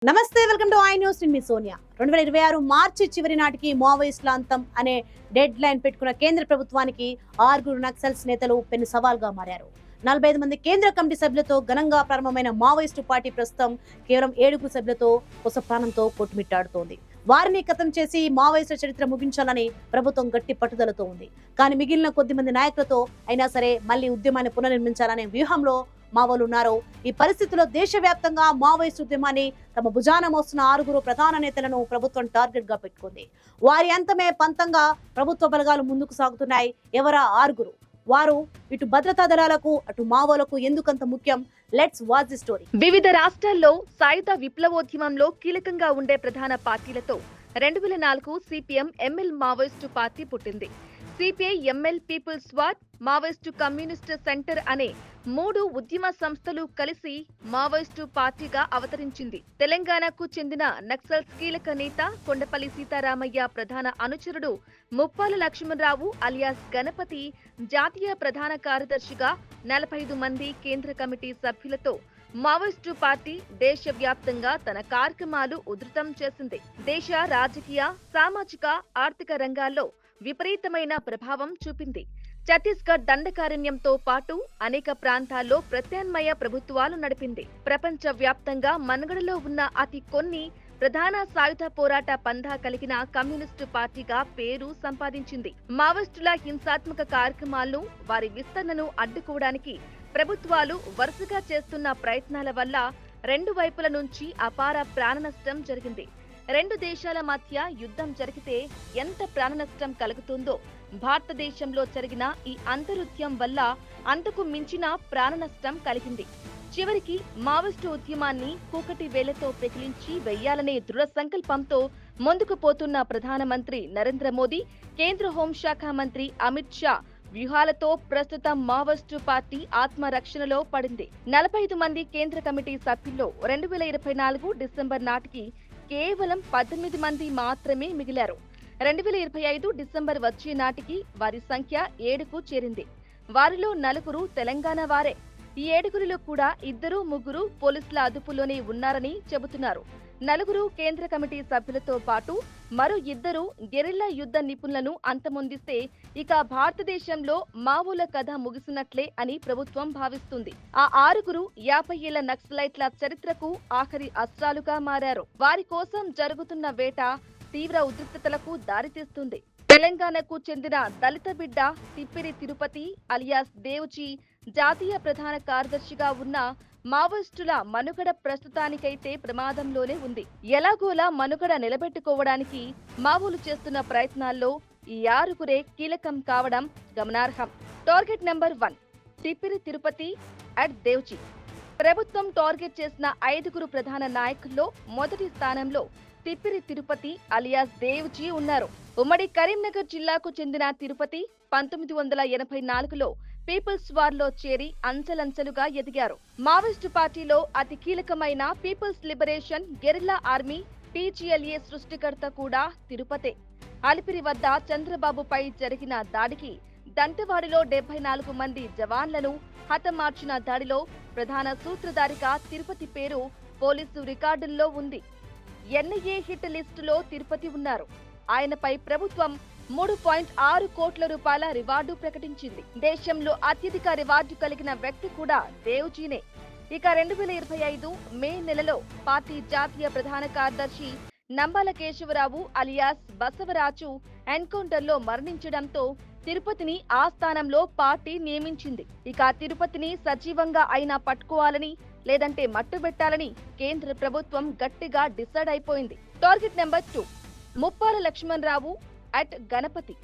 నమస్తే, welcome to I news. మీ సోనియా. 2026 మార్చి చివరి నాటికి మావోయిస్టుల అంతం అనే డెడ్ లైన్ పెట్టుకున్న కేంద్ర ప్రభుత్వానికి 6 నక్సల్స్ నేతలు పెను సవాల్గా మారారు. 45 మంది కేంద్ర కమిటీ సభ్యులతో ఘనంగా ప్రారంభమైన మావోయిస్టు పార్టీ ప్రస్తుతం కేవలం 7 సభ్యులతో కొస ప్రాణంతో కొట్టుమిట్టాడుతోంది. వారిని ఖతం చేసి మావోయిస్టుల చరిత్ర ముగించాలని ప్రభుత్వం గట్టి పట్టుదలతో ఉంది. కానీ మిగిలిన కొద్ది మంది నాయకులతో అయినా సరే మళ్లీ ఉద్యమాన్ని పునర్నిర్మించాలనే వ్యూహంలో మావోలు ఉన్నారు. ఈ పరిస్థితుల్లో దేశవ్యాప్తంగా మావోయిస్టు ఉద్యమాన్ని తమ భుజాన మోస్తున్న 6 ప్రధాన నేతలను ప్రభుత్వం టార్గెట్ గా పెట్టుకుంది. వారి అంతమే పంతంగా ప్రభుత్వ బలగాలు ముందుకు సాగుతున్నాయి. ఎవరా 6? వారు ఇటు భద్రతా దళాలకు అటు మావోలకు ఎందుకంత ముఖ్యం? Let's watch the story. వివిధ రాష్ట్రాల్లో సాయుధ విప్లవోద్యమంలో కీలకంగా ఉండే ప్రధాన పార్టీలతో 2004 సిపిఎం ఎంఎల్ మావోయిస్టు పార్టీ పుట్టింది. CPI ML People's War, Maoist Communist Centre అనే 3 ఉద్యమ సంస్థలు కలిసి మావోయిస్టు పార్టీగా అవతరించింది. తెలంగాణకు చెందిన నక్సల్స్ కీలక నేత కొండపల్లి సీతారామయ్య ప్రధాన అనుచరుడు ముప్పాల లక్ష్మణరావు అలియాస్ గణపతి జాతీయ ప్రధాన కార్యదర్శిగా 45 మంది కేంద్ర కమిటీ సభ్యులతో మావోయిస్టు పార్టీ దేశవ్యాప్తంగా తన కార్యక్రమాలు ఉధృతం చేసింది. దేశ రాజకీయ, సామాజిక, ఆర్థిక రంగాల్లో విపరీతమైన ప్రభావం చూపింది. ఛత్తీస్గఢ్ దండకారణ్యంతో పాటు అనేక ప్రాంతాల్లో ప్రత్యామ్నాయ ప్రభుత్వాలు నడిపింది. ప్రపంచ వ్యాప్తంగా మనుగడలో ఉన్న అతి కొన్ని ప్రధాన సాయుధ పోరాట పంథా కలిగిన కమ్యూనిస్టు పార్టీగా పేరు సంపాదించింది. మావోయిస్టుల హింసాత్మక కార్యక్రమాలను, వారి విస్తరణను అడ్డుకోవడానికి ప్రభుత్వాలు వరుసగా చేస్తున్న ప్రయత్నాల వల్ల 2 వైపుల నుంచి అపార ప్రాణ నష్టం జరిగింది. 2 దేశాల మధ్య యుద్ధం జరిగితే ఎంత ప్రాణ నష్టం కలుగుతుందో భారతదేశంలో జరిగిన ఈ అంతరుద్యం వల్ల అంతకు మించిన ప్రాణ నష్టం కలిగింది. చివరికి మావోయిస్టు ఉద్యమాన్ని కూకటి వేలతో పెకిలించి వెయ్యాలనే దృఢ సంకల్పంతో ముందుకు పోతున్న ప్రధానమంత్రి నరేంద్ర మోదీ, కేంద్ర హోంశాఖ మంత్రి అమిత్ షా వ్యూహాలతో ప్రస్తుతం మావోయిస్టు పార్టీ ఆత్మరక్షణలో పడింది. 45 మంది కేంద్ర కమిటీ సభ్యుల్లో 2024 డిసెంబర్ నాటికి కేవలం 18 మంది మాత్రమే మిగిలారు. 2025 డిసెంబర్ వచ్చే నాటికి వారి సంఖ్య 7కు చేరింది. వారిలో 4 తెలంగాణ వారే. ఈ 7గురిలో కూడా 2-3 పోలీసుల అదుపులోనే ఉన్నారని చెబుతున్నారు. 4 కేంద్ర కమిటీ సభ్యులతో పాటు మరో 2 గెరిల్లా యుద్ధ నిపుణులను అంతమొందిస్తే ఇక భారతదేశంలో మావోల కథ ముగిసినట్లే అని ప్రభుత్వం భావిస్తుంది. ఆ 6 50 ఏళ్ల నక్సలైట్ల చరిత్రకు ఆఖరి అస్త్రాలుగా మారారు. వారి కోసం జరుగుతున్న వేట తీవ్ర ఉద్రిక్తతలకు దారితీస్తుంది. తెలంగాణకు చెందిన దళిత బిడ్డ తిప్పిరి తిరుపతి అలియాస్ దేవ్జీ జాతీయ ప్రధాన కార్యదర్శిగా ఉన్న మావోయిస్టుల మనుగడ ప్రస్తుతానికైతే ప్రమాదంలోనే ఉంది. ఎలాగోలా మనుగడ నిలబెట్టుకోవడానికి మావోలు చేస్తున్న ప్రయత్నాల్లో ఈ 6 కీలకం కావడం గమనార్హం. Target number 1 Tippiri Tirupati at Devji. ప్రభుత్వం టార్గెట్ చేసిన 5 ప్రధాన నాయకుల్లో మొదటి స్థానంలో తిప్పిరి తిరుపతి అలియాస్ దేవ్జీ ఉన్నారు. ఉమ్మడి కరీంనగర్ జిల్లాకు చెందిన తిరుపతి 1984లో పీపుల్స్ వార్ లో చేరి అంచెలంచెలుగా ఎదిగారు. మావోయిస్టు పార్టీలో అతి కీలకమైన People's liberation guerrilla Army PGLA సృష్టికర్త కూడా తిరుపతే. అలిపిరి వద్ద చంద్రబాబుపై జరిగిన దాడికి దంతెవాడిలో 74 మంది జవాన్లను హతమార్చిన దాడిలో ప్రధాన సూత్రధారిగా తిరుపతి పేరు పోలీసు రికార్డుల్లో ఉంది. NIA హిట్ లిస్టులో తిరుపతి ఉన్నారు. ఆయనపై ప్రభుత్వం 3.6 కోట్ల రూపాయల రివార్డు ప్రకటించింది. దేశంలో అత్యధిక రివార్డు కలిగిన వ్యక్తి కూడా దేవ్జీనే. ఇక 2025 మే నెలలో పార్టీ జాతీయ ప్రధాన కార్యదర్శి నంబాల కేశవరావు అలియాస్ బసవరాజు ఎన్కౌంటర్లో మరణించడంతో తిరుపతిని ఆ స్థానంలో పార్టీ నియమించింది. ఇక తిరుపతిని సజీవంగా అయినా పట్టుకోవాలని, లేదంటే మట్టుబెట్టాలని కేంద్ర ప్రభుత్వం గట్టిగా డిసైడ్ అయిపోయింది. Target number 2 Muppala Lakshmanarao at Ganapathy.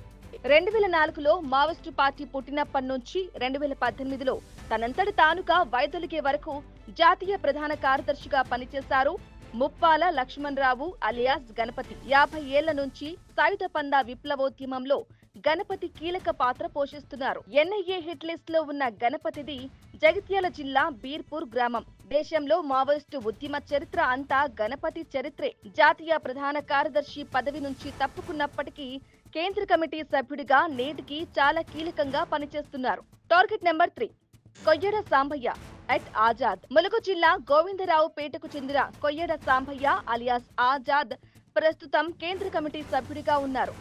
2004లో మావోయిస్టు పార్టీ పుట్టినప్పటి నుంచి 2018లో తనంతటి తానుగా వైదొలిగే వరకు జాతీయ ప్రధాన కార్యదర్శిగా పనిచేశారు ముప్పాల లక్ష్మణరావు అలియాస్ గణపతి. 50 ఏళ్ల నుంచి సాయుధ పందా విప్లవోద్యమంలో గణపతి కీలక పాత్ర పోషిస్తున్నారు. NIA హిట్ లిస్ట్ లో ఉన్న గణపతిది జగిత్యాల జిల్లా బీర్పూర్ గ్రామం. దేశంలో మావోయిస్టు ఉద్యమ చరిత్ర అంతా గణపతి చరిత్రే. జాతీయ ప్రధాన కార్యదర్శి పదవి నుంచి తప్పుకున్నప్పటికీ కేంద్ర కమిటీ సభ్యుడిగా నేటికి చాలా కీలకంగా పనిచేస్తున్నారు. టార్గెట్ నెంబర్ 3 కొయ్యడ సాంబయ్య అట్ ఆజాద్. ములుగు జిల్లా గోవిందరావు పేటకు చెందిన కొయ్యడ సాంబయ్య అలియాస్ ఆజాద్ ప్రస్తుతం కేంద్ర కమిటీ సభ్యుడిగా ఉన్నారు.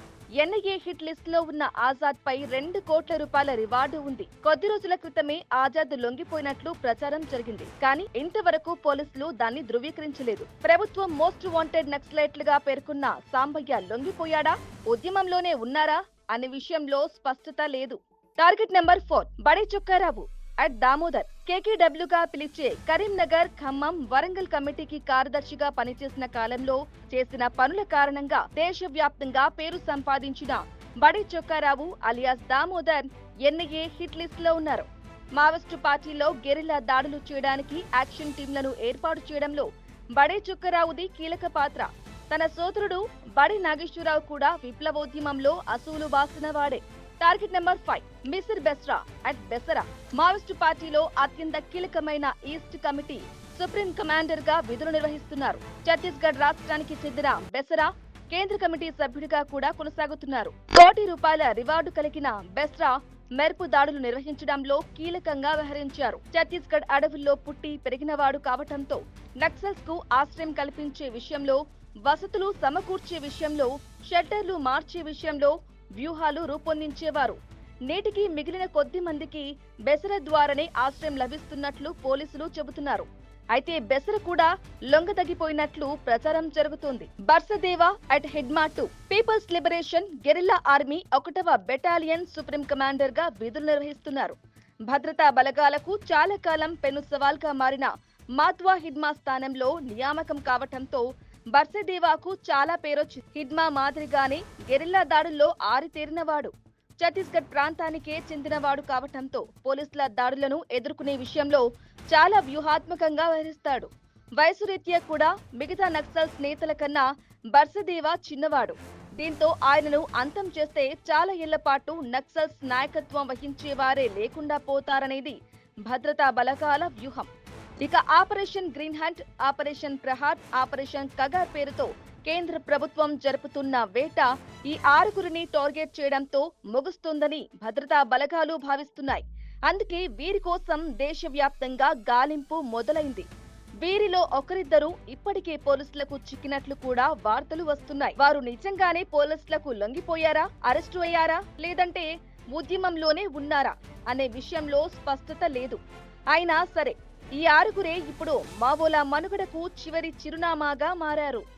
ఎన్ఐఏ హిట్ లిస్ట్ లో ఉన్న ఆజాద్ పై 2 కోట్ల రూపాయల రివార్డు ఉంది. కొద్ది రోజుల క్రితమే ఆజాద్ లొంగిపోయినట్లు ప్రచారం జరిగింది. కానీ ఇంతవరకు పోలీసులు దాన్ని ధృవీకరించలేదు. ప్రభుత్వం మోస్ట్ వాంటెడ్ నక్సలైట్లుగా పేర్కొన్న సాంబయ్య లొంగిపోయాడా, ఉద్యమంలోనే ఉన్నారా అనే విషయంలో స్పష్టత లేదు. టార్గెట్ నెంబర్ 4 బడే చొక్కారావు అట్ దామోదర్. కేకేడబ్ల్యూ గా పిలిచే కరీంనగర్, ఖమ్మం, వరంగల్ కమిటీకి కార్యదర్శిగా పనిచేసిన కాలంలో చేసిన పనుల కారణంగా దేశవ్యాప్తంగా పేరు సంపాదించిన బడే Chokka Rao alias Damodar NIA hit list లో ఉన్నారు. మావోయిస్టు పార్టీలో గెరిల్లా దాడులు చేయడానికి యాక్షన్ టీంలను ఏర్పాటు చేయడంలో బడే చొక్కారావుది కీలక పాత్ర. తన సోదరుడు బడి నాగేశ్వరరావు కూడా విప్లవోద్యమంలో అసూలు బాసిన వాడే. Target number 5 Misir Besra at Besara. Maoist పార్టీలో అత్యంత కీలకమైన ఈస్ట్ కమిటీ సుప్రీం కమాండర్ గా విధులు నిర్వహిస్తున్నారు. ఛత్తీస్గఢ్ రాష్ట్రానికి చెందిన బెసరా కేంద్ర కమిటీ సభ్యుడిగా కూడా కొనసాగుతున్నారు. ₹1 కోటి రివార్డు కలిగిన బెస్రా మెరుపు దాడులు నిర్వహించడంలో కీలకంగా వ్యవహరించారు. ఛత్తీస్గఢ్ అడవుల్లో పుట్టి పెరిగినవాడు కావటంతో నక్సల్స్ కు ఆశ్రయం కల్పించే విషయంలో, వసతులు సమకూర్చే విషయంలో, షెల్టర్లు మార్చే విషయంలో వ్యూహాలు రూపొందించేవారు. నేటికి మిగిలిన కొద్ది మందికి బెసర ద్వారానే ఆశ్రయం లభిస్తున్నట్లు పోలీసులు చెబుతున్నారు. అయితే బెసర కూడా లొంగదగిపోయినట్లు ప్రచారం జరుగుతోంది. Barsadeva at Hidma 2 people's liberation guerrilla army 1వ బెటాలియన్ సుప్రీం కమాండర్ గా విధులు నిర్వహిస్తున్నారు. భద్రతా బలగాలకు చాలా కాలం పెను సవాల్గా మారిన మాత్వా హిడ్మా స్థానంలో నియామకం కావటంతో బర్సదేవాకు చాలా పేరొచ్చింది. హిడ్మా మాదిరిగానే గెరిల్లా దాడుల్లో ఆరితేరినవాడు. ఛత్తీస్గఢ్ ప్రాంతానికే చెందినవాడు కావటంతో పోలీసుల దాడులను ఎదుర్కొనే విషయంలో చాలా వ్యూహాత్మకంగా వ్యవహరిస్తాడు. వయసు రీత్యా కూడా మిగతా నక్సల్స్ నేతల కన్నా బర్సదేవా చిన్నవాడు. దీంతో ఆయనను అంతం చేస్తే చాలా ఏళ్ల పాటు నక్సల్స్ నాయకత్వం వహించేవారే లేకుండా పోతారనేది భద్రతా బలగాల వ్యూహం. ఇక operation green hunt, operation Prahar, operation Kagar పేరుతో కేంద్ర ప్రభుత్వం జరుపుతున్న వేట ఈ 6గురిని టార్గెట్ చేయడంతో ముగుస్తుందని భద్రతా బలగాలు భావిస్తున్నాయి. అందుకే వీరి కోసం దేశవ్యాప్తంగా గాలింపు మొదలైంది. వీరిలో ఒకరిద్దరు ఇప్పటికే పోలీసులకు చిక్కినట్లు కూడా వార్తలు వస్తున్నాయి. వారు నిజంగానే పోలీసులకు లొంగిపోయారా, అరెస్టు అయ్యారా, లేదంటే ఉద్యమంలోనే ఉన్నారా అనే విషయంలో స్పష్టత లేదు. అయినా సరే ఈ 6గురే ఇప్పుడు మావోల మనుగడకు చివరి చిరునామాగా మారారు.